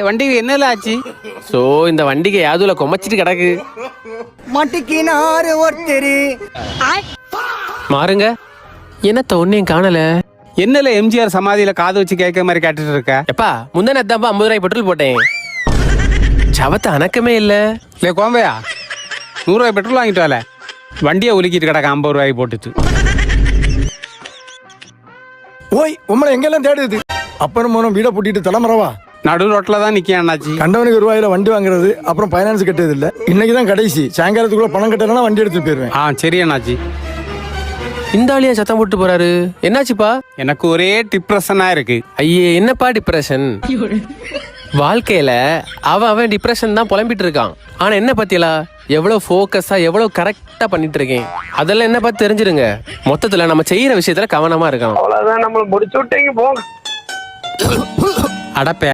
வண்டிக்கு என்னல ஆச்சு? சோ இந்த வண்டிக்கு யாதுல கொமச்சிட்டு கிடக்கு. மாட்டிக்கினாரு ஒருத்தரு. மாறுங்க. என்னத்த ஒன்னையும் காணல. என்னல எம்ஜிஆர் சமாதியில காது வச்சு கேட்க மாதிரி கேட்டுட்டு இருக்க? எப்பா முந்தா 50 ரூபாய் பெட்ரோல் போட்டேன். சவத்தை அணக்கமே இல்ல. கோம்பையா 100 ரூபாய் பெட்ரோல் வாங்கிட்டு வரல, வண்டியை உலுக்கிட்டு கிடக்க 50 ரூபாய் போட்டுட்டு. ஓய் உம்மளை எங்கெல்லாம் தேடுது? அப்புறம் வீடை பூட்டிட்டு தலைமறவா நடு ரோட்ல தான் நிக்க அண்ணாச்சி. கண்டவனுக்கு ரூபாயில வண்டி வாங்குறது, அப்புறம் பைனான்ஸ் கட்டது இல்ல. இன்னைக்கு தான் கடைசி. சாயங்காலத்துக்குள்ள பணம் கட்டலன்னா வண்டி எடுத்து போயிருவேன். சரி அண்ணாச்சி. இந்த ஆளியா சத்தம் போட்டு போறாரு, என்னாச்சுப்பா? எனக்கு ஒரே டிப்ரெஷனா இருக்கு. ஐயே என்னப்பா டிப்ரெஷன்? வாழ்க்கையில அவன் டிப்ரெஷன் தான் புலம்பிட்டு இருக்கான். ஆனா என்ன பத்தியலா எவ்வளவு போக்கஸா எவ்வளவு கரெக்டா பண்ணிட்டு இருக்கேன். அதெல்லாம் என்ன பார்த்து தெரிஞ்சிருங்க. மொத்தத்துல நம்ம செய்யற விஷயத்துல கவனமா இருக்கான். அவ்வளவுதான், நம்மள முடிச்சு விட்டீங்க போங்க. அடப்பே